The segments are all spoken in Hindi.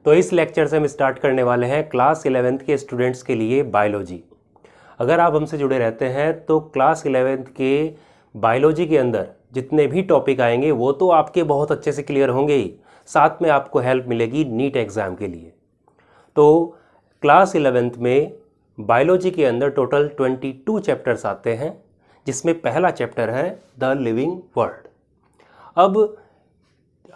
तो इस लेक्चर से हम स्टार्ट करने वाले हैं क्लास 11th के स्टूडेंट्स के लिए बायोलॉजी। अगर आप हमसे जुड़े रहते हैं तो क्लास 11th के बायोलॉजी के अंदर जितने भी टॉपिक आएंगे वो तो आपके बहुत अच्छे से क्लियर होंगे ही, साथ में आपको हेल्प मिलेगी नीट एग्ज़ाम के लिए। तो क्लास 11th में बायोलॉजी के अंदर टोटल 22 चैप्टर्स आते हैं, जिसमें पहला चैप्टर है द लिविंग वर्ल्ड। अब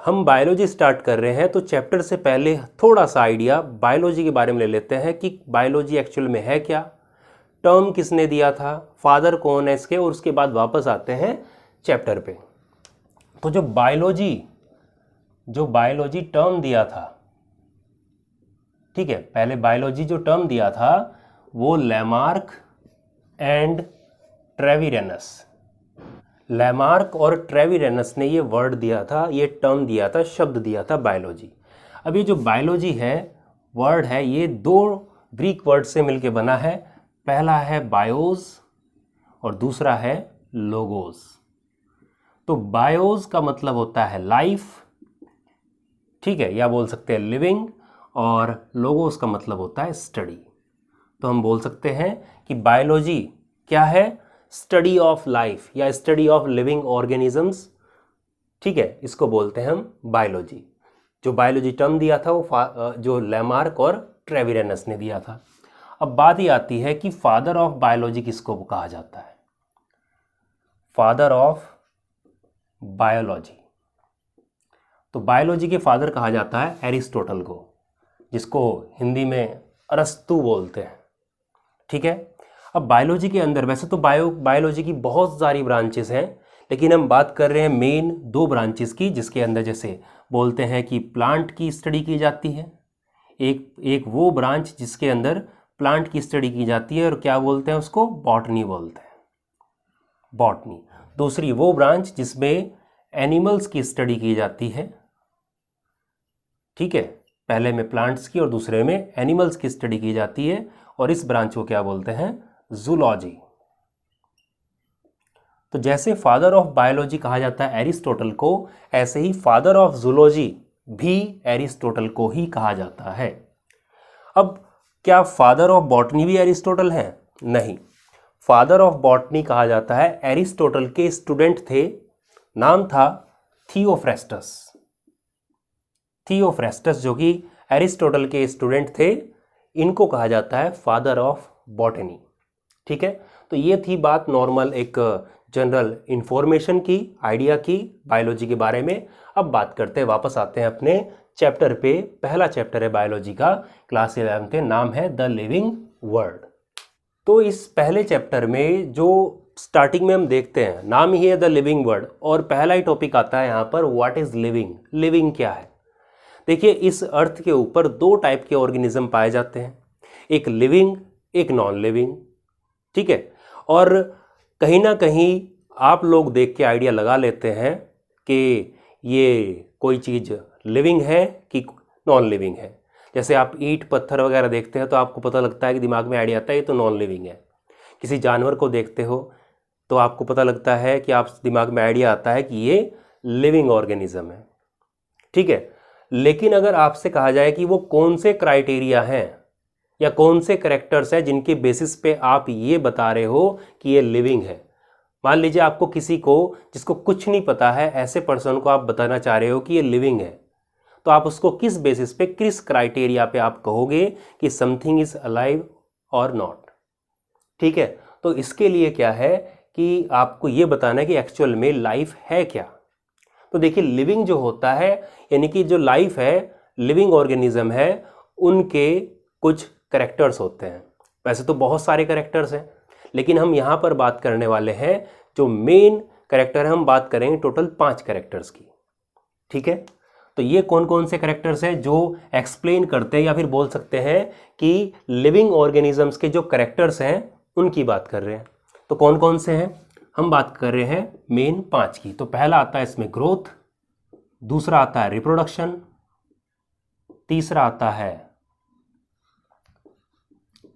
हम बायोलॉजी स्टार्ट कर रहे हैं तो चैप्टर से पहले थोड़ा सा आइडिया बायोलॉजी के बारे में ले लेते हैं कि बायोलॉजी एक्चुअल में है क्या, टर्म किसने दिया था, फादर कौन है इसके, और उसके बाद वापस आते हैं चैप्टर पे। तो जो बायोलॉजी टर्म दिया था, ठीक है, पहले बायोलॉजी जो टर्म दिया था वो लैमार्क एंड ट्रेविरेनस, लैमार्क और ट्रेविरेनस ने ये वर्ड दिया था, ये टर्म दिया था, शब्द दिया था बायोलॉजी। अब ये जो बायोलॉजी है, वर्ड है, ये दो ग्रीक वर्ड से मिलके बना है। पहला है बायोस और दूसरा है लोगोस। तो बायोस का मतलब होता है लाइफ, ठीक है, या बोल सकते हैं लिविंग, और लोगोस का मतलब होता है स्टडी। तो हम बोल सकते हैं कि बायोलॉजी क्या है, स्टडी ऑफ लाइफ या स्टडी ऑफ लिविंग ऑर्गेनिजम्स, ठीक है, इसको बोलते हैं हम बायोलॉजी। जो बायोलॉजी टर्म दिया था वो जो लैमार्क और ट्रेविरेनस ने दिया था। अब बात ये आती है कि फादर ऑफ बायोलॉजी किसको कहा जाता है। फादर ऑफ बायोलॉजी, तो बायोलॉजी के फादर कहा जाता है एरिस्टोटल को, जिसको हिंदी में अरस्तु बोलते हैं, ठीक है। अब बायोलॉजी के अंदर वैसे तो बायोलॉजी की बहुत सारी ब्रांचेस हैं, लेकिन हम बात कर रहे हैं मेन दो ब्रांचेस की, जिसके अंदर जैसे बोलते हैं कि प्लांट की स्टडी की जाती है, एक वो ब्रांच जिसके अंदर प्लांट की स्टडी की जाती है और क्या बोलते हैं उसको, बॉटनी बोलते हैं, बॉटनी। दूसरी वो ब्रांच जिसमें एनिमल्स की स्टडी की जाती है, ठीक है, पहले में प्लांट्स की और दूसरे में एनिमल्स की स्टडी की जाती है, और इस ब्रांच को क्या बोलते हैं, जूलॉजी। तो जैसे फादर ऑफ बायोलॉजी कहा जाता है एरिस्टोटल को, ऐसे ही फादर ऑफ जूलॉजी भी एरिस्टोटल को ही कहा जाता है। अब क्या फादर ऑफ बॉटनी भी एरिस्टोटल है? नहीं, फादर ऑफ बॉटनी कहा जाता है, एरिस्टोटल के स्टूडेंट थे, नाम था थियोफ्रेस्टस। थियोफ्रेस्टस जो कि एरिस्टोटल के स्टूडेंट थे, इनको कहा जाता है फादर ऑफ बॉटनी, ठीक है। तो ये थी बात नॉर्मल एक जनरल इंफॉर्मेशन की, आइडिया की बायोलॉजी के बारे में। अब बात करते हैं, वापस आते हैं अपने चैप्टर पे। पहला चैप्टर है बायोलॉजी का, क्लास 11 के, नाम है द लिविंग वर्ल्ड। तो इस पहले चैप्टर में जो स्टार्टिंग में हम देखते हैं, नाम ही है द लिविंग वर्ल्ड, और पहला ही टॉपिक आता है यहाँ पर, व्हाट इज लिविंग। लिविंग क्या है? देखिए, इस अर्थ के ऊपर दो टाइप के ऑर्गेनिज्म पाए जाते हैं, एक लिविंग, एक नॉन लिविंग, ठीक है। और कहीं ना कहीं आप लोग देख के आइडिया लगा लेते हैं कि ये कोई चीज़ लिविंग है कि नॉन लिविंग है। जैसे आप ईंट पत्थर वगैरह देखते हैं तो आपको पता लगता है कि दिमाग में आइडिया आता है ये तो नॉन लिविंग है। किसी जानवर को देखते हो तो आपको पता लगता है कि आप दिमाग में आइडिया आता है कि ये लिविंग ऑर्गेनिज्म है, ठीक है। लेकिन अगर आपसे कहा जाए कि वो कौन से क्राइटेरिया हैं या कौन से कैरेक्टर्स हैं जिनके बेसिस पे आप ये बता रहे हो कि ये लिविंग है, मान लीजिए आपको किसी को जिसको कुछ नहीं पता है, ऐसे पर्सन को आप बताना चाह रहे हो कि ये लिविंग है, तो आप उसको किस बेसिस पे, किस क्राइटेरिया पे आप कहोगे कि समथिंग इज अलाइव और नॉट, ठीक है। तो इसके लिए क्या है कि आपको ये बताना है कि एक्चुअल में लाइफ है क्या। तो देखिए, लिविंग जो होता है, यानी कि जो लाइफ है, लिविंग ऑर्गेनिज्म है, उनके कुछ कैरेक्टर्स होते हैं। वैसे तो बहुत सारे कैरेक्टर्स हैं, लेकिन हम यहाँ पर बात करने वाले हैं जो मेन कैरेक्टर है, हम बात करेंगे टोटल 5 कैरेक्टर्स की, ठीक है। तो ये कौन कौन से कैरेक्टर्स हैं जो एक्सप्लेन करते हैं, या फिर बोल सकते हैं कि लिविंग ऑर्गेनिजम्स के जो कैरेक्टर्स हैं उनकी बात कर रहे हैं। तो कौन कौन से हैं? हम बात कर रहे हैं मेन 5 की। तो पहला आता है इसमें ग्रोथ, दूसरा आता है रिप्रोडक्शन, तीसरा आता है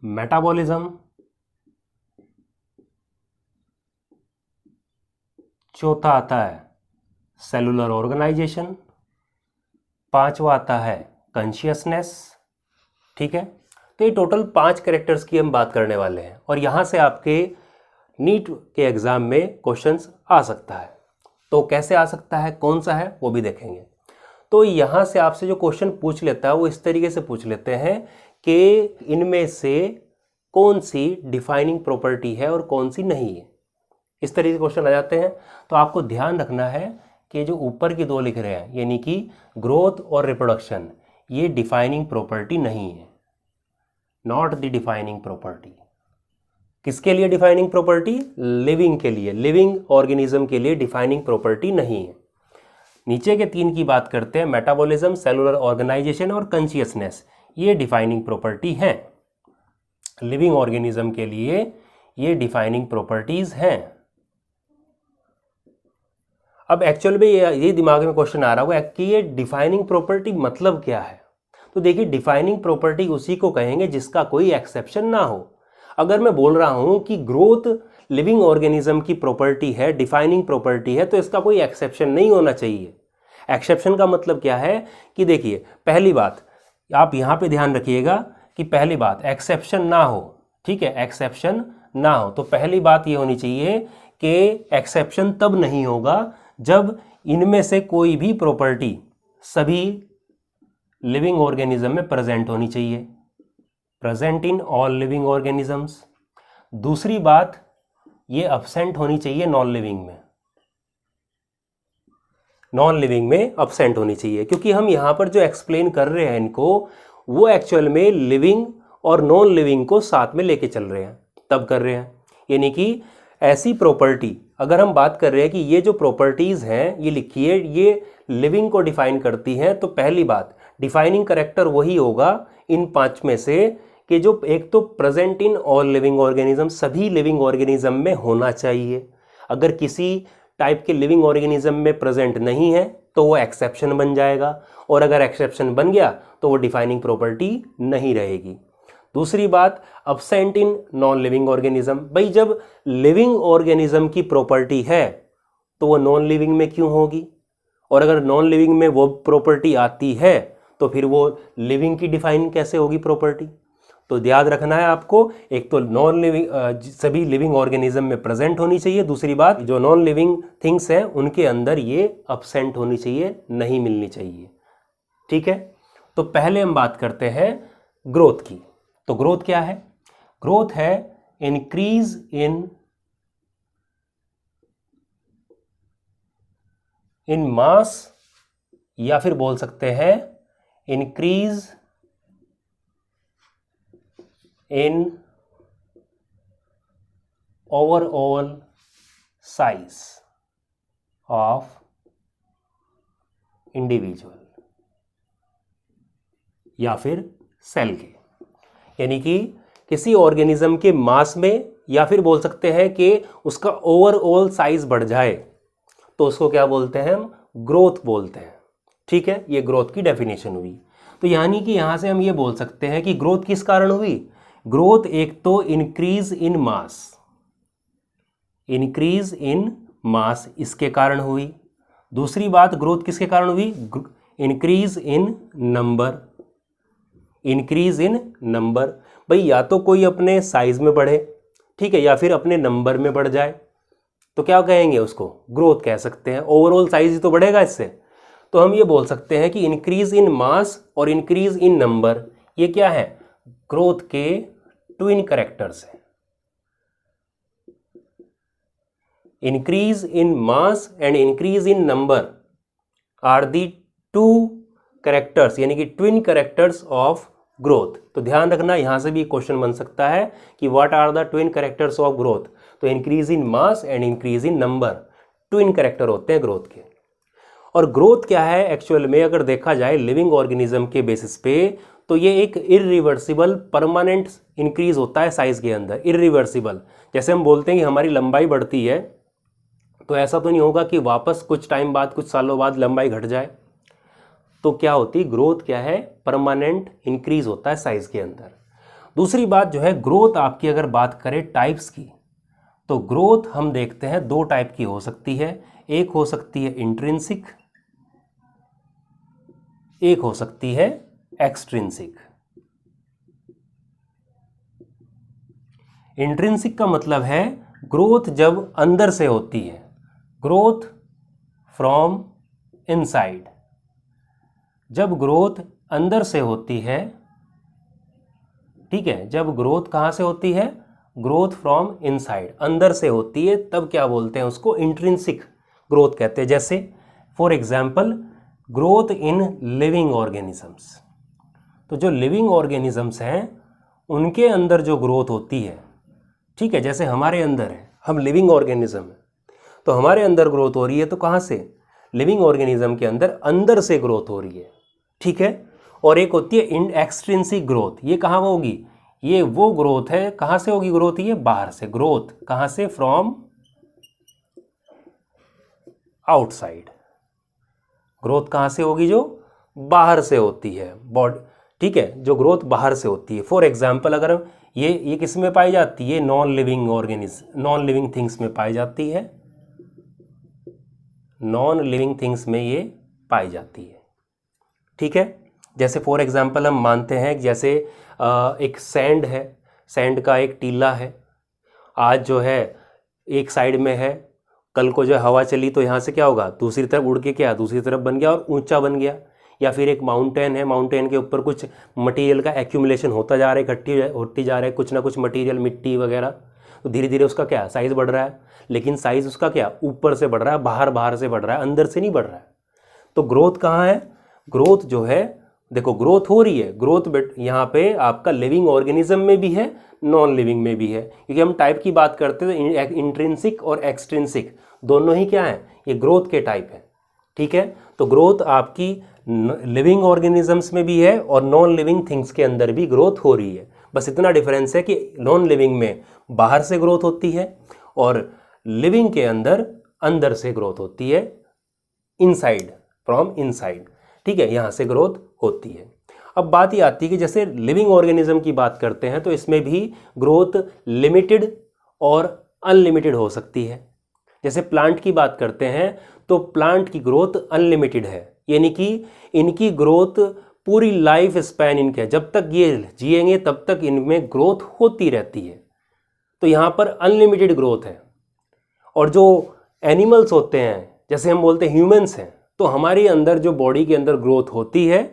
मेटाबॉलिज्म, चौथा आता है सेलुलर ऑर्गेनाइजेशन, पांचवा आता है कॉन्शियसनेस। ठीक है, तो ये टोटल 5 कैरेक्टर्स की हम बात करने वाले हैं और यहाँ से आपके नीट के एग्ज़ाम में क्वेश्चंस आ सकता है। तो कैसे आ सकता है, कौन सा है, वो भी देखेंगे। तो यहाँ से आपसे जो क्वेश्चन पूछ लेता है वो इस तरीके से पूछ लेते हैं कि इनमें से कौन सी डिफाइनिंग प्रॉपर्टी है और कौन सी नहीं है, इस तरीके से क्वेश्चन आ जाते हैं। तो आपको ध्यान रखना है कि जो ऊपर की 2 लिख रहे हैं यानी कि ग्रोथ और रिप्रोडक्शन, ये डिफाइनिंग प्रॉपर्टी नहीं है, नॉट द डिफाइनिंग प्रॉपर्टी। किसके लिए डिफाइनिंग प्रॉपर्टी? लिविंग के लिए, लिविंग ऑर्गेनिज्म के लिए डिफाइनिंग प्रॉपर्टी नहीं है। नीचे के 3 की बात करते हैं, मेटाबॉलिज्म, सेलुलर ऑर्गेनाइजेशन और कॉन्शियसनेस, ये डिफाइनिंग प्रॉपर्टी हैं। लिविंग ऑर्गेनिज्म के लिए ये डिफाइनिंग प्रॉपर्टीज हैं। अब एक्चुअल में ये दिमाग में क्वेश्चन आ रहा होगा कि ये डिफाइनिंग प्रॉपर्टी मतलब क्या है। तो देखिए, डिफाइनिंग प्रॉपर्टी उसी को कहेंगे जिसका कोई एक्सेप्शन ना हो। अगर मैं बोल रहा हूं कि ग्रोथ लिविंग ऑर्गेनिज्म की प्रॉपर्टी है, डिफाइनिंग प्रॉपर्टी है, तो इसका कोई एक्सेप्शन नहीं होना चाहिए। एक्सेप्शन का मतलब क्या है कि देखिए, पहली बात आप यहां पे ध्यान रखिएगा कि पहली बात एक्सेप्शन ना हो। ठीक है, एक्सेप्शन ना हो। तो पहली बात ये होनी चाहिए कि एक्सेप्शन तब नहीं होगा जब इनमें से कोई भी प्रॉपर्टी सभी लिविंग ऑर्गेनिज्म में प्रेजेंट होनी चाहिए, present in all living organisms. दूसरी बात, ये अब्सेंट होनी चाहिए नॉन लिविंग में, नॉन लिविंग में अब्सेंट होनी चाहिए, क्योंकि हम यहाँ पर जो एक्सप्लेन कर रहे हैं इनको, वो एक्चुअल में लिविंग और नॉन लिविंग को साथ में लेके चल रहे हैं, तब कर रहे हैं। यानी कि ऐसी प्रॉपर्टी, अगर हम बात कर रहे हैं कि ये जो प्रॉपर्टीज़ हैं, ये लिखिए, ये लिविंग को डिफाइन करती हैं, तो पहली बात डिफाइनिंग करेक्टर वही होगा इन 5 में से कि जो एक तो present in all living organism, सभी लिविंग ऑर्गेनिज्म में होना चाहिए। अगर किसी टाइप के लिविंग ऑर्गेनिज्म में प्रेजेंट नहीं है तो वो एक्सेप्शन बन जाएगा, और अगर एक्सेप्शन बन गया तो वो डिफाइनिंग प्रॉपर्टी नहीं रहेगी। दूसरी बात, absent in non living organism. भाई, जब लिविंग ऑर्गेनिज्म की प्रॉपर्टी है तो वो नॉन लिविंग में क्यों होगी, और अगर नॉन लिविंग में वो प्रॉपर्टी आती है तो फिर वो लिविंग की डिफाइन कैसे होगी प्रॉपर्टी। तो याद रखना है आपको, एक तो नॉन लिविंग सभी लिविंग ऑर्गेनिज्म में प्रेजेंट होनी चाहिए, दूसरी बात जो नॉन लिविंग थिंग्स हैं उनके अंदर ये अब्सेंट होनी चाहिए, नहीं मिलनी चाहिए। ठीक है, तो पहले हम बात करते हैं ग्रोथ की। तो ग्रोथ क्या है? ग्रोथ है इंक्रीज इन मास, या फिर बोल सकते हैं increase in overall size of individual या फिर सेल के, यानी कि किसी ऑर्गेनिज्म के मास में, या फिर बोल सकते हैं कि उसका ओवरऑल साइज बढ़ जाए तो उसको क्या बोलते हैं हम? ग्रोथ बोलते हैं। ठीक है, ये ग्रोथ की डेफिनेशन हुई। तो यानी कि यहां से हम ये बोल सकते हैं कि ग्रोथ किस कारण हुई? ग्रोथ एक तो increase in mass, increase in मास इसके कारण हुई। दूसरी बात, ग्रोथ किसके कारण हुई? Increase in number, increase in number. भाई, या तो कोई अपने साइज में बढ़े, ठीक है, या फिर अपने नंबर में बढ़ जाए, तो क्या कहेंगे उसको? ग्रोथ कह सकते हैं। ओवरऑल साइज तो बढ़ेगा इससे, तो हम ये बोल सकते हैं कि इंक्रीज इन मास और इंक्रीज इन नंबर, ये क्या है? ग्रोथ के ट्विन कैरेक्टर्स हैं। Increase in mass and increase in number are the 2 characters, यानी कि ट्विन कैरेक्टर्स ऑफ ग्रोथ। तो ध्यान रखना, यहां से भी क्वेश्चन बन सकता है कि what are the twin characters of growth. तो increase in mass and increase in number twin character होते हैं ग्रोथ के। और ग्रोथ क्या है एक्चुअल में, अगर देखा जाए लिविंग ऑर्गेनिज्म के बेसिस पे, तो ये एक इरिवर्सिबल परमानेंट इंक्रीज होता है साइज के अंदर, इरिवर्सिबल। जैसे हम बोलते हैं कि हमारी लंबाई बढ़ती है, तो ऐसा तो नहीं होगा कि वापस कुछ टाइम बाद, कुछ सालों बाद लंबाई घट जाए। तो क्या होती, ग्रोथ क्या है? परमानेंट इंक्रीज होता है साइज के अंदर। दूसरी बात जो है, ग्रोथ आपकी अगर बात करें टाइप्स की, तो ग्रोथ हम देखते हैं 2 टाइप की हो सकती है। एक हो सकती है इंट्रिंसिक, एक हो सकती है एक्सट्रिंसिक। इंट्रिंसिक का मतलब है ग्रोथ जब अंदर से होती है, ग्रोथ फ्रॉम इनसाइड। जब ग्रोथ अंदर से होती है, ठीक है, जब ग्रोथ कहाँ से होती है, ग्रोथ फ्रॉम इनसाइड, अंदर से होती है, तब क्या बोलते हैं उसको, इंट्रिंसिक ग्रोथ कहते हैं। जैसे for example growth in living organisms. तो जो लिविंग ऑर्गेनिजम्स हैं उनके अंदर जो ग्रोथ होती है, ठीक है, जैसे हमारे अंदर है, हम लिविंग ऑर्गेनिज्म है, तो हमारे अंदर ग्रोथ हो रही है, तो कहाँ से, लिविंग ऑर्गेनिज्म के अंदर से ग्रोथ हो रही है, ठीक है। और एक होती है इन एक्सट्रिंसिक ग्रोथ, ये कहाँ होगी, ये वो ग्रोथ है, कहाँ से होगी ग्रोथ, ये बाहर से, ग्रोथ कहाँ से, फ्रॉम आउटसाइड। ग्रोथ कहाँ से होगी, जो बाहर से होती है बॉडी, ठीक है, जो ग्रोथ बाहर से होती है। फॉर एग्जाम्पल अगर हम ये किस में पाई जाती है, नॉन लिविंग थिंग्स में पाई जाती है, नॉन लिविंग थिंग्स में ये पाई जाती है, ठीक है। जैसे फॉर एग्जाम्पल हम मानते हैं कि जैसे एक सैंड है, सैंड का एक टीला है, आज जो है एक साइड में है, कल को जो हवा चली तो यहाँ से क्या होगा, दूसरी तरफ उड़ के क्या दूसरी तरफ बन गया और ऊंचा बन गया। या फिर एक माउंटेन है, माउंटेन के ऊपर कुछ मटेरियल का एक्यूमुलेशन होता जा रहा है, इकट्ठी होती जा रहा है कुछ ना कुछ मटेरियल, मिट्टी वगैरह, तो धीरे धीरे उसका क्या साइज़ बढ़ रहा है, लेकिन साइज़ उसका क्या ऊपर से बढ़ रहा है, बाहर से बढ़ रहा है, अंदर से नहीं बढ़ रहा है। तो ग्रोथ कहाँ है, ग्रोथ जो है, देखो ग्रोथ हो रही है, ग्रोथ यहाँ पे आपका लिविंग ऑर्गेनिज्म में भी है, नॉन लिविंग में भी है, क्योंकि हम टाइप की बात करते हैं तो इंट्रिंसिक और एक्सट्रिंसिक दोनों ही क्या है, ये ग्रोथ के टाइप है, ठीक है। तो ग्रोथ आपकी लिविंग ऑर्गेनिजम्स में भी है और नॉन लिविंग थिंग्स के अंदर भी ग्रोथ हो रही है। बस इतना डिफरेंस है कि नॉन लिविंग में बाहर से ग्रोथ होती है और लिविंग के अंदर से ग्रोथ होती है, इनसाइड, फ्रॉम इनसाइड, ठीक है, यहाँ से ग्रोथ होती है। अब बात ये आती है कि जैसे लिविंग ऑर्गेनिज्म की बात करते हैं तो इसमें भी ग्रोथ लिमिटेड और अनलिमिटेड हो सकती है। जैसे प्लांट की बात करते हैं तो प्लांट की ग्रोथ अनलिमिटेड है, यानी कि इनकी ग्रोथ पूरी लाइफ स्पैन इनके, जब तक ये जिएंगे तब तक इनमें ग्रोथ होती रहती है, तो यहाँ पर अनलिमिटेड ग्रोथ है। और जो एनिमल्स होते हैं, जैसे हम बोलते हैं ह्यूमंस हैं, तो हमारे अंदर जो बॉडी के अंदर ग्रोथ होती है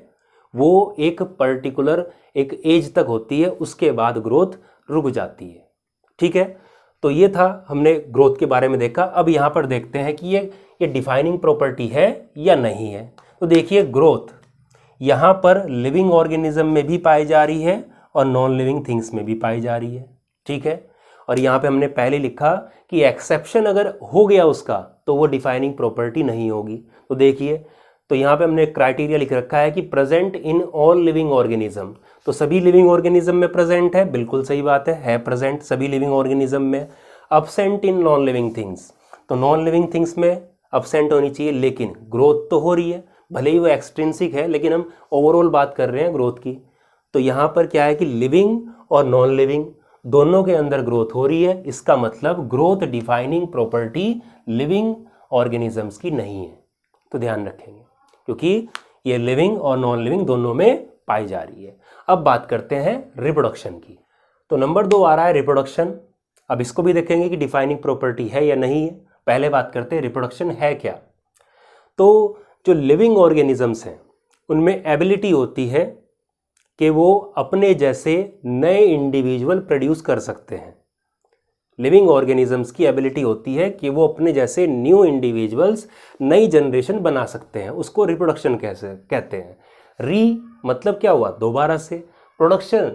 वो एक पर्टिकुलर एक एज तक होती है, उसके बाद ग्रोथ रुक जाती है, ठीक है। तो ये था, हमने ग्रोथ के बारे में देखा। अब यहाँ पर देखते हैं कि ये डिफाइनिंग प्रॉपर्टी है या नहीं है। तो देखिए ग्रोथ यहाँ पर लिविंग ऑर्गेनिज्म में भी पाई जा रही है और नॉन लिविंग थिंग्स में भी पाई जा रही है, ठीक है। और यहाँ पे हमने पहले लिखा कि एक्सेप्शन अगर हो गया उसका तो वो डिफाइनिंग प्रॉपर्टी नहीं होगी। तो देखिए, तो यहाँ पे हमने क्राइटेरिया लिख रखा है कि present in all living organism, तो सभी लिविंग ऑर्गेनिज्म में प्रेजेंट है, बिल्कुल सही बात है प्रेजेंट सभी लिविंग ऑर्गेनिज्म में। Absent in non living things, तो नॉन लिविंग थिंग्स में अब्सेंट होनी चाहिए, लेकिन ग्रोथ तो हो रही है, भले ही वो एक्सट्रिंसिक है, लेकिन हम ओवरऑल बात कर रहे हैं ग्रोथ की। तो यहाँ पर क्या है कि लिविंग और नॉन लिविंग दोनों के अंदर ग्रोथ हो रही है, इसका मतलब growth defining property living organisms की नहीं है। तो ध्यान रखेंगे, क्योंकि ये लिविंग और नॉन लिविंग दोनों में पाई जा रही है। अब बात करते हैं रिप्रोडक्शन की। तो नंबर 2 आ रहा है रिप्रोडक्शन। अब इसको भी देखेंगे कि डिफाइनिंग प्रॉपर्टी है या नहीं है। पहले बात करते हैं रिप्रोडक्शन है क्या। तो जो लिविंग ऑर्गेनिजम्स हैं उनमें एबिलिटी होती है कि वो अपने जैसे नए इंडिविजुअल प्रोड्यूस कर सकते हैं। लिविंग ऑर्गेनिजम्स की एबिलिटी होती है कि वो अपने जैसे न्यू इंडिविजुअल्स, नई जनरेशन बना सकते हैं, उसको रिप्रोडक्शन कैसे कहते हैं। री मतलब क्या हुआ, दोबारा से, प्रोडक्शन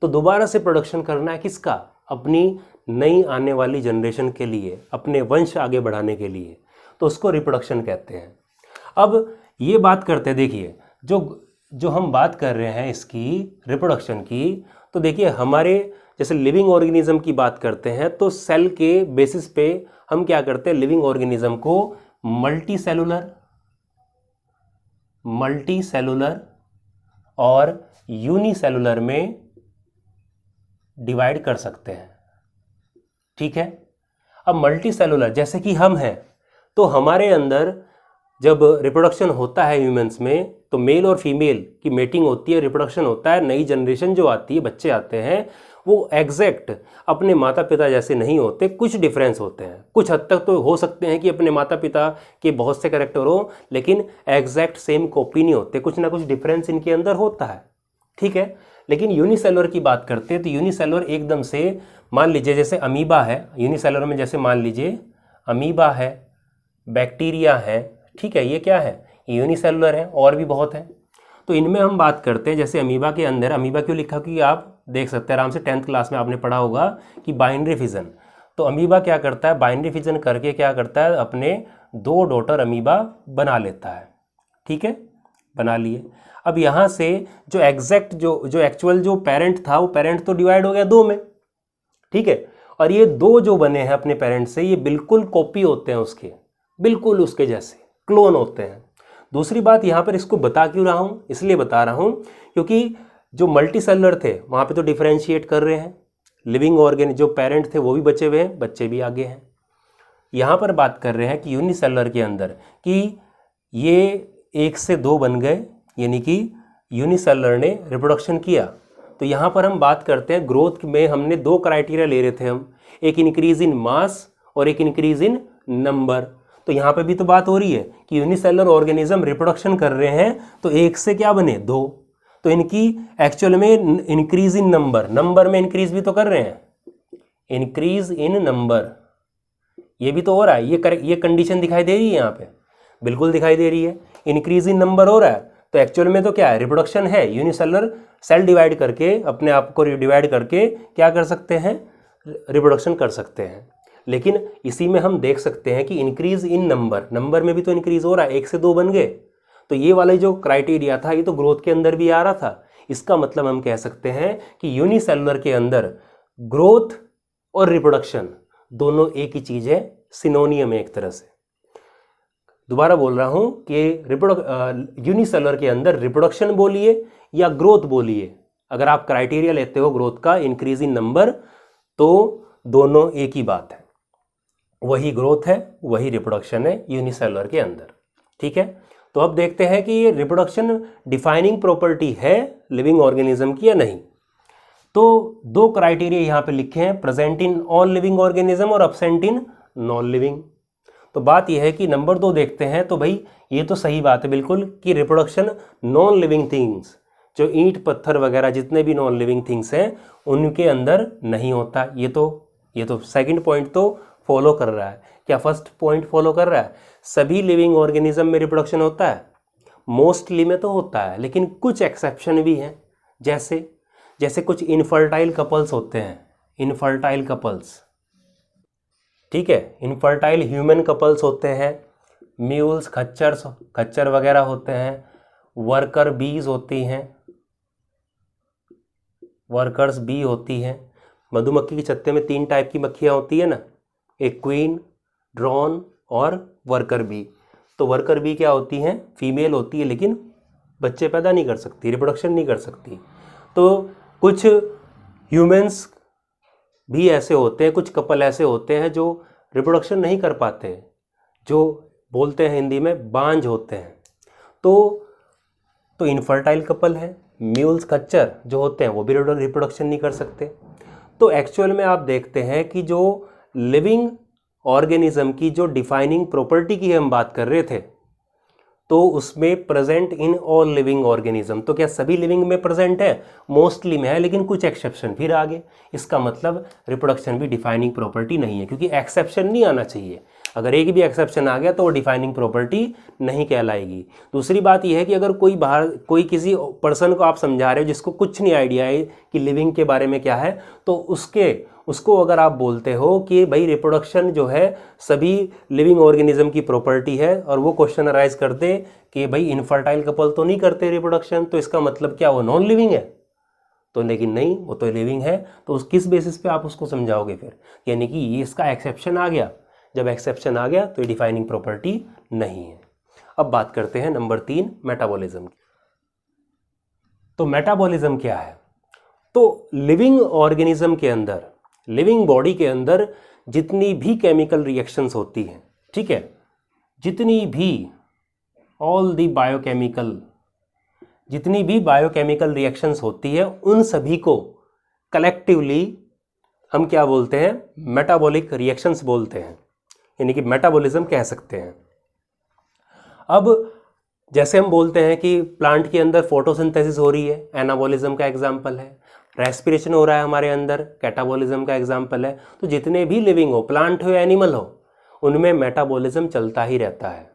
तो दोबारा से प्रोडक्शन करना है किसका, अपनी नई आने वाली जनरेशन के लिए, अपने वंश आगे बढ़ाने के लिए, तो उसको रिप्रोडक्शन कहते हैं। अब ये बात करते हैं, देखिए जो हम बात कर रहे हैं इसकी रिप्रोडक्शन की, तो देखिए हमारे जैसे लिविंग ऑर्गेनिज्म की बात करते हैं तो सेल के बेसिस पे हम क्या करते हैं, लिविंग ऑर्गेनिज्म को मल्टी सेलुलर और यूनिसेलुलर में डिवाइड कर सकते हैं, ठीक है। अब मल्टी सेलुलर जैसे कि हम हैं, तो हमारे अंदर जब रिप्रोडक्शन होता है ह्यूमंस में तो मेल और फीमेल की मेटिंग होती है, रिप्रोडक्शन होता है, नई जनरेशन जो आती है, बच्चे आते हैं, वो एग्जैक्ट अपने माता पिता जैसे नहीं होते, कुछ डिफरेंस होते हैं। कुछ हद तक तो हो सकते हैं कि अपने माता पिता के बहुत से कैरेक्टर हो, लेकिन एग्जैक्ट सेम कॉपी नहीं होते, कुछ ना कुछ डिफरेंस इनके अंदर होता है, ठीक है। लेकिन यूनिसेलुलर की बात करते हैं तो यूनिसेलुलर एकदम से, मान लीजिए जैसे अमीबा है, यूनिसेलुलर में जैसे मान लीजिए अमीबा है, बैक्टीरिया है, ठीक है, ये क्या है, ये यूनिसेलुलर है, और भी बहुत है। तो इनमें हम बात करते हैं, जैसे अमीबा के अंदर, अमीबा क्यों लिखा, क्योंकि आप देख सकते हैं आराम से 10th क्लास में आपने पढ़ा होगा कि बाइनरी फिजन। तो अमीबा क्या करता है, बाइनरी फिजन करके क्या करता है, अपने 2 डॉटर अमीबा बना लेता है, ठीक है, बना लिए। अब यहाँ से जो एग्जैक्ट जो एक्चुअल जो पेरेंट था, वो पेरेंट तो डिवाइड हो गया 2 में, ठीक है, और ये 2 जो बने हैं अपने पेरेंट से, ये बिल्कुल कॉपी होते हैं उसके, बिल्कुल उसके जैसे क्लोन होते हैं। दूसरी बात यहाँ पर इसको बता क्यों रहा हूँ, इसलिए बता रहा हूँ क्योंकि जो मल्टी सेलुलर थे वहाँ पे तो डिफरेंशिएट कर रहे हैं, लिविंग ऑर्गेन जो पेरेंट थे वो भी बचे हुए हैं, बच्चे भी आगे हैं। यहाँ पर बात कर रहे हैं कि यूनिसेलुलर के अंदर कि ये 1 से 2 बन गए, यानी कि यूनिसेलुलर ने रिप्रोडक्शन किया। तो यहाँ पर हम बात करते हैं ग्रोथ में, हमने 2 क्राइटेरिया ले रहे थे हम, एक इंक्रीज इन मास और एक इंक्रीज इन नंबर। तो यहाँ पे भी तो बात हो रही है कि यूनिसेलुलर ऑर्गेनिज्म रिप्रोडक्शन कर रहे हैं, तो 1 से क्या बने 2, तो इनकी एक्चुअल में इंक्रीज इन नंबर, नंबर में इंक्रीज भी तो कर रहे हैं, इंक्रीज इन नंबर, ये भी तो हो रहा है, ये कंडीशन दिखाई दे रही है यहाँ पे, बिल्कुल दिखाई दे रही है, इंक्रीज इन नंबर हो रहा है। तो एक्चुअल में तो क्या है, रिप्रोडक्शन है, यूनिसेलुलर सेल डिवाइड करके, अपने आप को डिवाइड करके क्या कर सकते हैं, रिप्रोडक्शन कर सकते हैं। लेकिन इसी में हम देख सकते हैं कि इंक्रीज इन नंबर, नंबर में भी तो इंक्रीज हो रहा है, 1 से 2 बन गए। तो ये वाला जो क्राइटेरिया था ये तो ग्रोथ के अंदर भी आ रहा था। इसका मतलब हम कह सकते हैं कि यूनिसेलुलर के अंदर ग्रोथ और रिप्रोडक्शन दोनों एक ही चीज है, सिनोनियम है एक तरह से। दोबारा बोल रहा हूं कि यूनिसेलुलर के अंदर रिप्रोडक्शन बोलिए या ग्रोथ बोलिए, अगर आप क्राइटेरिया लेते हो ग्रोथ का, इंक्रीज इन नंबर, तो दोनों एक ही बात है, वही ग्रोथ है, वही रिप्रोडक्शन है यूनिसेलुलर के अंदर, ठीक है। तो अब देखते हैं कि ये रिप्रोडक्शन डिफाइनिंग प्रॉपर्टी है लिविंग ऑर्गेनिज्म की या नहीं। तो 2 क्राइटेरिया यहाँ पे लिखे हैं, present in all living organism और अब्सेंट इन नॉन लिविंग। तो बात यह है कि नंबर 2 देखते हैं, तो भाई ये तो सही बात है बिल्कुल कि रिप्रोडक्शन नॉन लिविंग थिंग्स, जो ईंट पत्थर वगैरह जितने भी नॉन लिविंग थिंग्स हैं उनके अंदर नहीं होता। ये तो सेकंड पॉइंट तो फॉलो कर रहा है, क्या फर्स्ट पॉइंट फॉलो कर रहा है। सभी लिविंग ऑर्गेनिज्म में रिप्रोडक्शन होता है, मोस्टली में तो होता है, लेकिन कुछ एक्सेप्शन भी हैं, जैसे कुछ इनफर्टाइल कपल्स होते हैं, इनफर्टाइल कपल्स, ठीक है, इनफर्टाइल ह्यूमन कपल्स होते हैं, म्यूल्स, खच्चर वगैरह होते हैं, वर्कर बीज होती हैं, वर्कर्स बी होती हैं। मधुमक्खी के छत्ते में 3 टाइप की मक्खियाँ होती है ना, एक क्वीन, ड्रोन और वर्कर बी। तो वर्कर बी क्या होती हैं, फीमेल होती है, लेकिन बच्चे पैदा नहीं कर सकती, रिप्रोडक्शन नहीं कर सकती। तो कुछ ह्यूमंस भी ऐसे होते हैं, कुछ कपल ऐसे होते हैं जो रिप्रोडक्शन नहीं कर पाते, जो बोलते हैं हिंदी में बांझ होते हैं। तो इनफर्टाइल कपल है, म्यूल्स, खच्चर जो होते हैं वो भी रिप्रोडक्शन नहीं कर सकते। तो एक्चुअल में आप देखते हैं कि जो लिविंग ऑर्गेनिज्म की जो डिफाइनिंग प्रॉपर्टी की हम बात कर रहे थे, तो उसमें present in all living organism, तो क्या सभी लिविंग में प्रेजेंट है, मोस्टली में है, लेकिन कुछ एक्सेप्शन फिर आगे। इसका मतलब रिप्रोडक्शन भी डिफाइनिंग प्रॉपर्टी नहीं है, क्योंकि एक्सेप्शन नहीं आना चाहिए। अगर एक भी एक्सेप्शन आ गया तो वो डिफाइनिंग प्रॉपर्टी नहीं कहलाएगी। दूसरी बात यह है कि अगर कोई किसी पर्सन को आप समझा रहे हो जिसको कुछ नहीं आइडिया है कि लिविंग के बारे में क्या है, तो उसको अगर आप बोलते हो कि भाई रिप्रोडक्शन जो है सभी लिविंग ऑर्गेनिज्म की प्रॉपर्टी है, और वो क्वेश्चन अराइज कर दे कि भाई इनफर्टाइल कपल तो नहीं करते रिप्रोडक्शन, तो इसका मतलब क्या वो नॉन लिविंग है? तो लेकिन नहीं, वो तो लिविंग है। तो उस किस बेसिस पे आप उसको समझाओगे फिर? यानी कि ये इसका एक्सेप्शन आ गया। जब एक्सेप्शन आ गया तो ये डिफाइनिंग प्रॉपर्टी नहीं है। अब बात करते हैं नंबर 3, मेटाबॉलिज्म की। तो मेटाबॉलिज्म क्या है? तो लिविंग ऑर्गेनिज्म के अंदर, लिविंग बॉडी के अंदर जितनी भी केमिकल रिएक्शंस होती हैं, ठीक है, जितनी भी ऑल दी बायोकेमिकल जितनी भी बायोकेमिकल रिएक्शंस होती है उन सभी को कलेक्टिवली हम क्या बोलते हैं, मेटाबॉलिक रिएक्शंस बोलते हैं, यानी कि मेटाबॉलिज्म कह सकते हैं। अब जैसे हम बोलते हैं कि प्लांट के अंदर फोटोसिंथेसिस हो रही है, एनाबॉलिज्म का एग्जाम्पल है, रेस्पिरेशन हो रहा है हमारे अंदर, कैटाबॉलिज्म का एग्जाम्पल है। तो जितने भी लिविंग हो, प्लांट हो एनिमल हो, उनमें मेटाबॉलिज्म चलता ही रहता है,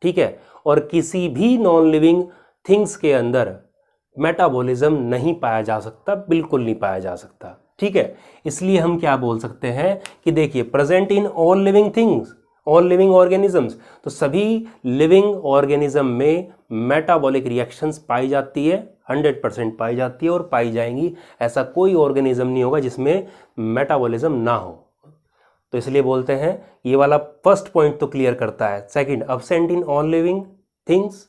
ठीक है। और किसी भी नॉन लिविंग थिंग्स के अंदर मेटाबॉलिज्म नहीं पाया जा सकता, बिल्कुल नहीं पाया जा सकता, ठीक है। इसलिए हम क्या बोल सकते हैं कि देखिए, present in all living things, all living organisms, तो सभी लिविंग ऑर्गेनिज्म में मेटाबॉलिक रिएक्शंस पाई जाती है, 100% पाई जाती है और पाई जाएंगी। ऐसा कोई ऑर्गेनिज्म नहीं होगा जिसमें मेटाबॉलिज्म ना हो। तो इसलिए बोलते हैं, ये वाला फर्स्ट पॉइंट तो क्लियर करता है। Second, absent in all living things,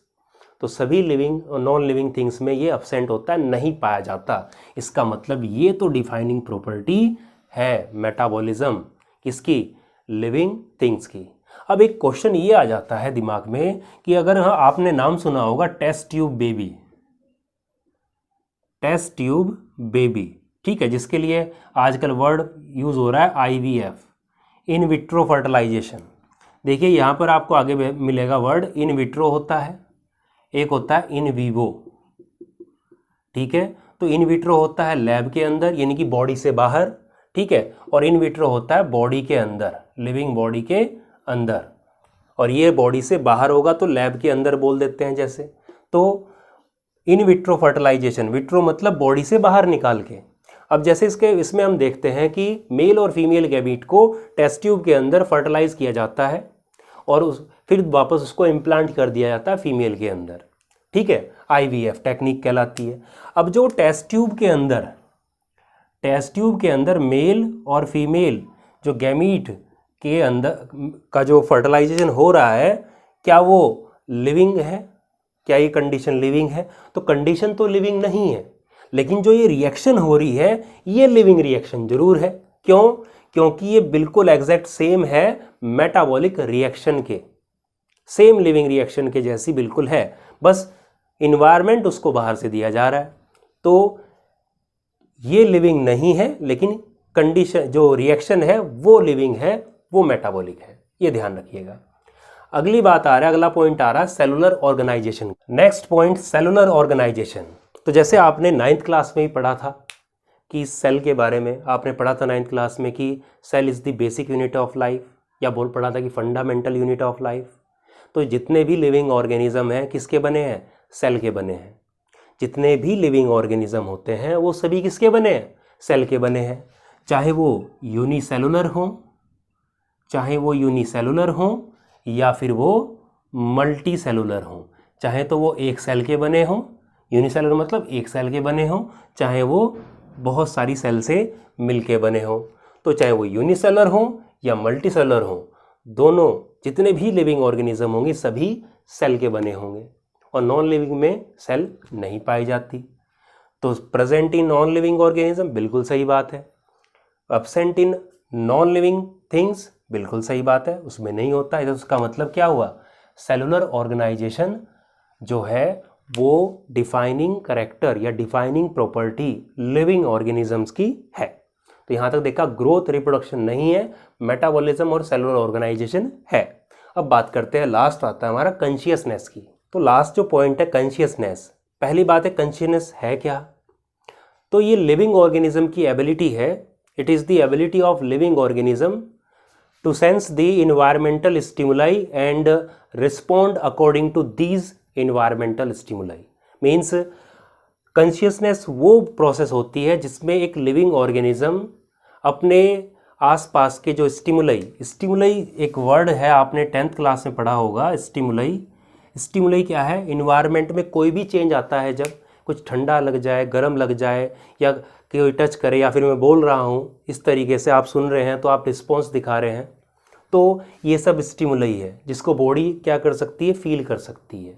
तो सभी लिविंग और नॉन लिविंग थिंग्स में ये अब्सेंट होता है, नहीं पाया जाता। इसका मतलब ये तो डिफाइनिंग प्रॉपर्टी है मेटाबॉलिज्म, किसकी, लिविंग थिंग्स की। अब एक क्वेश्चन ये आ जाता है दिमाग में कि अगर हाँ, आपने नाम सुना होगा test tube baby, test tube baby, ठीक है, जिसके लिए आजकल वर्ड यूज हो रहा है IVF, इन विट्रो फर्टिलाइजेशन। देखिए यहाँ पर आपको आगे मिलेगा वर्ड, इन विट्रो होता है, एक होता है इन वीवो, ठीक है। तो इन विट्रो होता है लैब के अंदर, यानी कि बॉडी से बाहर, ठीक है, और इन विट्रो होता है बॉडी के अंदर, लिविंग बॉडी के अंदर। और ये बॉडी से बाहर होगा तो लैब के अंदर बोल देते हैं जैसे। तो इन विट्रो फर्टिलाइजेशन, विट्रो मतलब बॉडी से बाहर निकाल के। अब जैसे इसमें हम देखते हैं कि मेल और फीमेल गैमीट को टेस्ट ट्यूब के अंदर फर्टिलाइज किया जाता है और फिर वापस उसको इम्प्लांट कर दिया जाता है फीमेल के अंदर, ठीक है, IVF टेक्निक कहलाती है। अब जो टेस्ट ट्यूब के अंदर मेल और फीमेल जो गैमीट के अंदर का जो फर्टिलाइजेशन हो रहा है, क्या वो लिविंग है, क्या ये कंडीशन लिविंग है? तो कंडीशन तो लिविंग नहीं है, लेकिन जो ये रिएक्शन हो रही है ये लिविंग रिएक्शन जरूर है। क्यों? क्योंकि ये बिल्कुल एग्जैक्ट सेम है मेटाबॉलिक रिएक्शन के, सेम लिविंग रिएक्शन के जैसी बिल्कुल है, बस इन्वायरमेंट उसको बाहर से दिया जा रहा है। तो ये लिविंग नहीं है, लेकिन कंडीशन जो रिएक्शन है वो लिविंग है, वो मेटाबॉलिक है, ये ध्यान रखिएगा। अगली बात आ रहा है, अगला पॉइंट आ रहा है cellular organisation. Next point, cellular organisation. तो जैसे आपने 9th क्लास में ही पढ़ा था कि सेल के बारे में आपने पढ़ा था 9th क्लास में कि cell is the basic unit of life, या बोल पढ़ा था कि फंडामेंटल यूनिट ऑफ लाइफ। तो जितने भी लिविंग ऑर्गेनिज्म हैं किसके बने हैं? सेल के बने हैं। जितने भी लिविंग ऑर्गेनिज्म होते हैं वो सभी किसके बने हैं? सेल के बने हैं। चाहे वो यूनिसेलुलर हों या फिर वो मल्टी सेलुलर हों। चाहे तो वो एक सेल के बने हों, यूनिसेलुलर मतलब एक सेल के बने हों, चाहे वो बहुत सारी सेल से मिलके बने हों। तो चाहे वो यूनिसेलुलर हों या मल्टी सेलुलर हों, दोनों जितने भी लिविंग ऑर्गेनिज्म होंगे सभी सेल के बने होंगे, और नॉन लिविंग में सेल नहीं पाई जाती। तो present in non living organism, बिल्कुल सही बात है। Absent in non living things, बिल्कुल सही बात है, उसमें नहीं होता है। तो उसका मतलब क्या हुआ? सेलुलर ऑर्गेनाइजेशन जो है वो डिफाइनिंग कैरेक्टर या डिफाइनिंग प्रॉपर्टी लिविंग ऑर्गेनिजम्स की है। तो यहाँ तक देखा, ग्रोथ रिप्रोडक्शन नहीं है, मेटाबॉलिज्म और सेलुलर ऑर्गेनाइजेशन है। अब बात करते हैं, लास्ट आता है हमारा कॉन्शियसनेस की। तो लास्ट जो पॉइंट है कॉन्शियसनेस। पहली बात है कॉन्शियसनेस है क्या? तो ये लिविंग ऑर्गेनिज्म की एबिलिटी है। It is the ability of living organism to sense the environmental stimuli and respond according to these environmental stimuli। Means consciousness वो प्रोसेस होती है जिसमें एक लिविंग ऑर्गेनिज्म अपने आसपास के जो स्टिमुलाई एक वर्ड है, आपने 10th क्लास में पढ़ा होगा। स्टिमुलाई क्या है? इन्वायरमेंट में कोई भी चेंज आता है, जब कुछ ठंडा लग जाए, गर्म लग जाए, या कोई टच करे, या फिर मैं बोल रहा हूँ इस तरीके से आप सुन रहे हैं तो आप रिस्पॉन्स दिखा रहे हैं, तो ये सब स्टिमुलाई है जिसको बॉडी क्या कर सकती है? फील कर सकती है,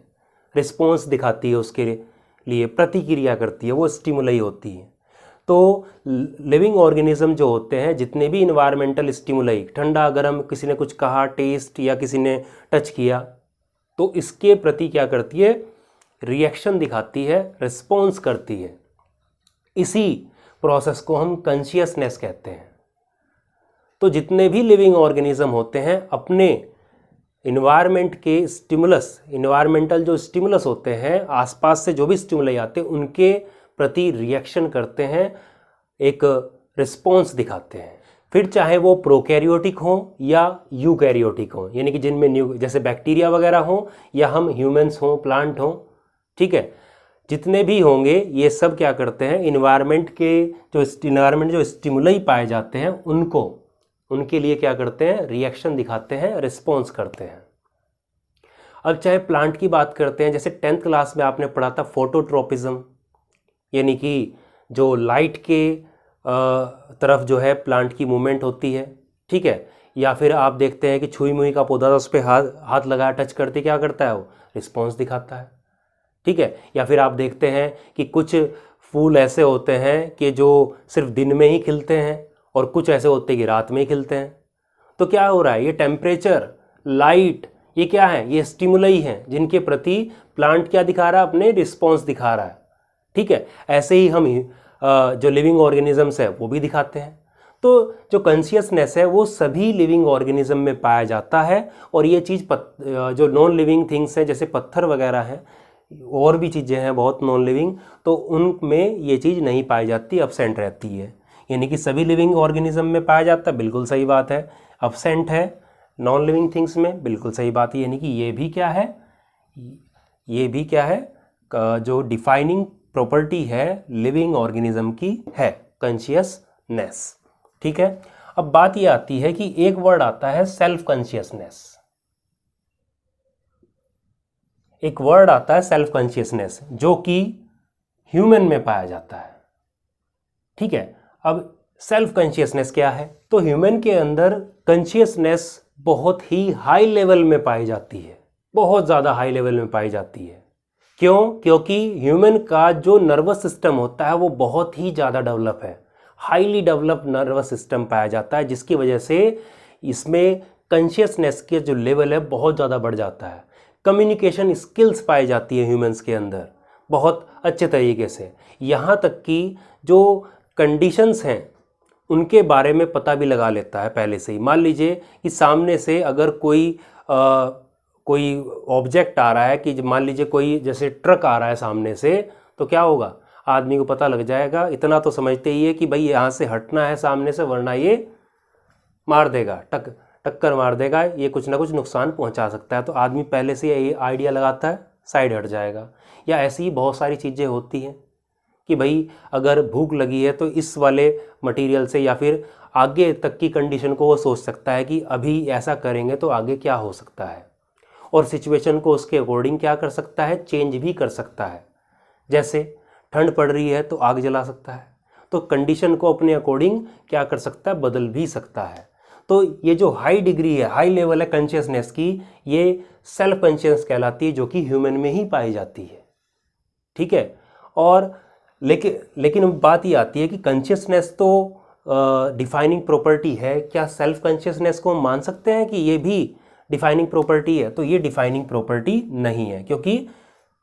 रिस्पॉन्स दिखाती है, उसके लिए प्रतिक्रिया करती है, वो स्टिमुलाई होती है। तो लिविंग ऑर्गेनिज्म जो होते हैं, जितने भी इन्वायरमेंटल स्टिमुलाई, ठंडा गर्म, किसी ने कुछ कहा, टेस्ट, या किसी ने टच किया, तो इसके प्रति क्या करती है? रिएक्शन दिखाती है, रिस्पॉन्स करती है। इसी प्रोसेस को हम कॉन्शियसनेस कहते हैं। तो जितने भी लिविंग ऑर्गेनिज्म होते हैं अपने इन्वायरमेंट के स्टिमुलस, इन्वायरमेंटल जो स्टिमुलस होते हैं, आसपास से जो भी स्टिमुलाई आते हैं उनके प्रति रिएक्शन करते हैं, एक रिस्पॉन्स दिखाते हैं। फिर चाहे वो प्रोकैरियोटिक हो या यूकैरियोटिक हो, यानी कि जिनमें जैसे बैक्टीरिया वगैरह हो या हम ह्यूमंस हों, प्लांट हों, ठीक है, जितने भी होंगे ये सब क्या करते हैं, इन्वायरमेंट जो स्टिमुलाई पाए जाते हैं उनके लिए क्या करते हैं, रिएक्शन दिखाते हैं, रिस्पॉन्स करते हैं। अब चाहे प्लांट की बात करते हैं, जैसे 10th क्लास में आपने पढ़ा था फोटोट्रोपिज्म, यानी कि जो लाइट के तरफ जो है प्लांट की मूवमेंट होती है, ठीक है। या फिर आप देखते हैं कि छुई मुई का पौधा था, उस पर हाथ लगाया, टच करते क्या करता है, वो रिस्पॉन्स दिखाता है, ठीक है। या फिर आप देखते हैं कि कुछ फूल ऐसे होते हैं कि जो सिर्फ दिन में ही खिलते हैं और कुछ ऐसे होते हैं कि रात में ही खिलते हैं। तो क्या हो रहा है, ये टेम्परेचर, लाइट, ये क्या है, ये स्टिमुलाई हैं जिनके प्रति प्लांट क्या दिखा रहा है, अपने रिस्पॉन्स दिखा रहा है, ठीक है। ऐसे ही हम जो लिविंग ऑर्गेनिजम्स है वो भी दिखाते हैं। तो जो कॉन्शियसनेस है वो सभी लिविंग ऑर्गेनिज्म में पाया जाता है, और ये चीज़ जो नॉन लिविंग थिंग्स हैं जैसे पत्थर वगैरह हैं, और भी चीज़ें हैं बहुत नॉन लिविंग, तो उनमें ये चीज़ नहीं पाई जाती, अब्सेंट रहती है। यानी कि सभी लिविंग ऑर्गेनिज्म में पाया जाता है, बिल्कुल सही बात है। अब्सेंट है नॉन लिविंग थिंग्स में, बिल्कुल सही बात है। यानी कि ये भी क्या है, जो डिफाइनिंग प्रॉपर्टी है लिविंग ऑर्गेनिज्म की है, कॉन्शियसनेस, ठीक है। अब बात ये आती है कि एक वर्ड आता है सेल्फ कॉन्शियसनेस, एक वर्ड आता है सेल्फ कॉन्शियसनेस जो कि ह्यूमन में पाया जाता है, ठीक है। अब सेल्फ कॉन्शियसनेस क्या है, तो ह्यूमन के अंदर कॉन्शियसनेस बहुत ही हाई लेवल में पाई जाती है, बहुत ज़्यादा हाई लेवल में पाई जाती है। क्यों? क्योंकि ह्यूमन का जो नर्वस सिस्टम होता है वो बहुत ही ज़्यादा डेवलप है, हाईली डेवलप्ड नर्वस सिस्टम पाया जाता है, जिसकी वजह से इसमें कॉन्शियसनेस के जो लेवल है बहुत ज़्यादा बढ़ जाता है। कम्युनिकेशन स्किल्स पाई जाती है ह्यूमंस के अंदर बहुत अच्छे तरीके से, यहाँ तक कि जो कंडीशंस हैं उनके बारे में पता भी लगा लेता है पहले से ही। मान लीजिए कि सामने से अगर कोई ऑब्जेक्ट आ रहा है, कि मान लीजिए कोई जैसे ट्रक आ रहा है सामने से, तो क्या होगा, आदमी को पता लग जाएगा, इतना तो समझते ही है कि भाई यहाँ से हटना है सामने से, वरना ये मार देगा, टक्कर मार देगा, ये कुछ ना कुछ नुकसान पहुँचा सकता है। तो आदमी पहले से ये आइडिया लगाता है, साइड हट जाएगा। या ऐसी ही बहुत सारी चीज़ें होती हैं कि भाई अगर भूख लगी है तो इस वाले मटेरियल से, या फिर आगे तक की कंडीशन को वो सोच सकता है कि अभी ऐसा करेंगे तो आगे क्या हो सकता है, और सिचुएशन को उसके अकॉर्डिंग क्या कर सकता है, चेंज भी कर सकता है। जैसे ठंड पड़ रही है तो आग जला सकता है, तो कंडीशन को अपने अकॉर्डिंग क्या कर सकता है, बदल भी सकता है। तो ये जो हाई डिग्री है, हाई लेवल है कॉन्शियसनेस की, ये सेल्फ कॉन्शियस कहलाती है, जो कि ह्यूमन में ही पाई जाती है, ठीक है। और लेकिन बात ये आती है कि कॉन्शियसनेस तो डिफाइनिंग प्रॉपर्टी है, क्या सेल्फ कॉन्शियसनेस को हम मान सकते हैं कि ये भी डिफाइनिंग प्रॉपर्टी है? तो ये डिफाइनिंग प्रॉपर्टी नहीं है, क्योंकि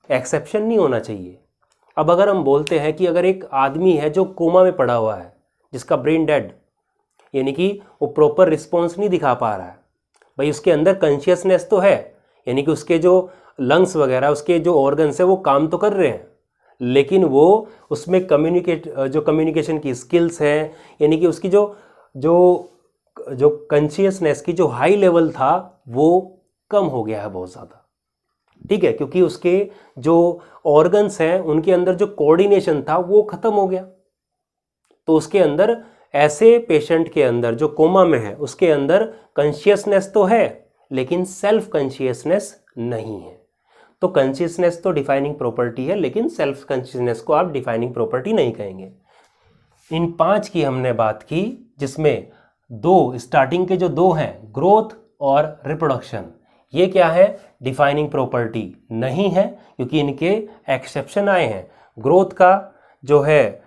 एक्सेप्शन नहीं होना चाहिए। अब अगर हम बोलते हैं कि अगर एक आदमी है जो कोमा में पड़ा हुआ है, जिसका ब्रेन डेड, यानी कि वो प्रॉपर रिस्पॉन्स नहीं दिखा पा रहा है, भाई उसके अंदर कॉन्शियसनेस तो है, यानी कि उसके जो लंग्स वगैरह, उसके जो ऑर्गन्स है वो काम तो कर रहे हैं, लेकिन वो उसमें कम्युनिकेशन की स्किल्स हैं, यानी कि उसकी जो कॉन्शियसनेस की जो हाई लेवल था वो कम हो गया है बहुत ज़्यादा, ठीक है। क्योंकि उसके जो ऑर्गन्स हैं उनके अंदर जो कोऑर्डिनेशन था वो ख़त्म हो गया। तो उसके अंदर, ऐसे पेशेंट के अंदर जो कोमा में है, उसके अंदर कॉन्शियसनेस तो है लेकिन सेल्फ कॉन्शियसनेस नहीं है। तो कॉन्शियसनेस तो डिफाइनिंग प्रॉपर्टी है, लेकिन सेल्फ कॉन्शियसनेस को आप डिफाइनिंग प्रॉपर्टी नहीं कहेंगे। इन 5 की हमने बात की, जिसमें स्टार्टिंग के जो 2 हैं, ग्रोथ और रिप्रोडक्शन, ये क्या है, डिफाइनिंग प्रॉपर्टी नहीं है, क्योंकि इनके एक्सेप्शन आए हैं। ग्रोथ का जो है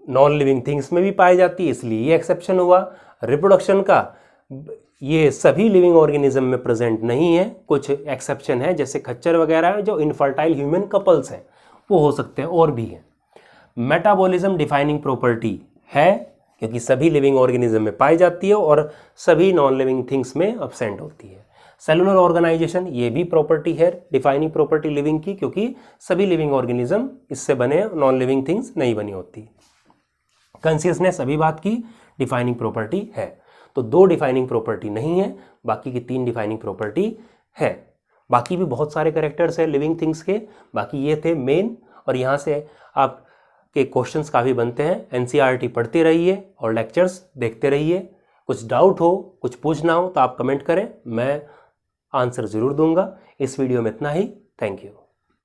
नॉन लिविंग थिंग्स में भी पाई जाती है, इसलिए ये एक्सेप्शन हुआ। रिप्रोडक्शन का ये सभी लिविंग ऑर्गेनिज्म में प्रेजेंट नहीं है, कुछ एक्सेप्शन है जैसे खच्चर वगैरह जो इनफर्टाइल ह्यूमन कपल्स हैं वो हो सकते हैं, और भी हैं। मेटाबॉलिज्म डिफाइनिंग प्रॉपर्टी है क्योंकि सभी लिविंग ऑर्गेनिज्म में पाई जाती है और सभी नॉन लिविंग थिंग्स में अब्सेंट होती है। सेलुलर ऑर्गेनाइजेशन ये भी प्रॉपर्टी है डिफाइनिंग प्रॉपर्टी लिविंग की, क्योंकि सभी लिविंग ऑर्गेनिज्म इससे बने, नॉन लिविंग थिंग्स नहीं बनी होती। कॉन्शियसनेस अभी बात की, डिफाइनिंग प्रॉपर्टी है। तो 2 डिफाइनिंग प्रॉपर्टी नहीं है, बाकी की 3 डिफाइनिंग प्रॉपर्टी है। बाकी भी बहुत सारे कैरेक्टर्स हैं लिविंग थिंग्स के, बाकी ये थे मेन। और यहाँ से आप के क्वेश्चंस काफ़ी बनते हैं। एनसीईआरटी पढ़ते रहिए और लेक्चर्स देखते रहिए। कुछ डाउट हो, कुछ पूछना हो तो आप कमेंट करें, मैं आंसर ज़रूर दूंगा। इस वीडियो में इतना ही। Thank you.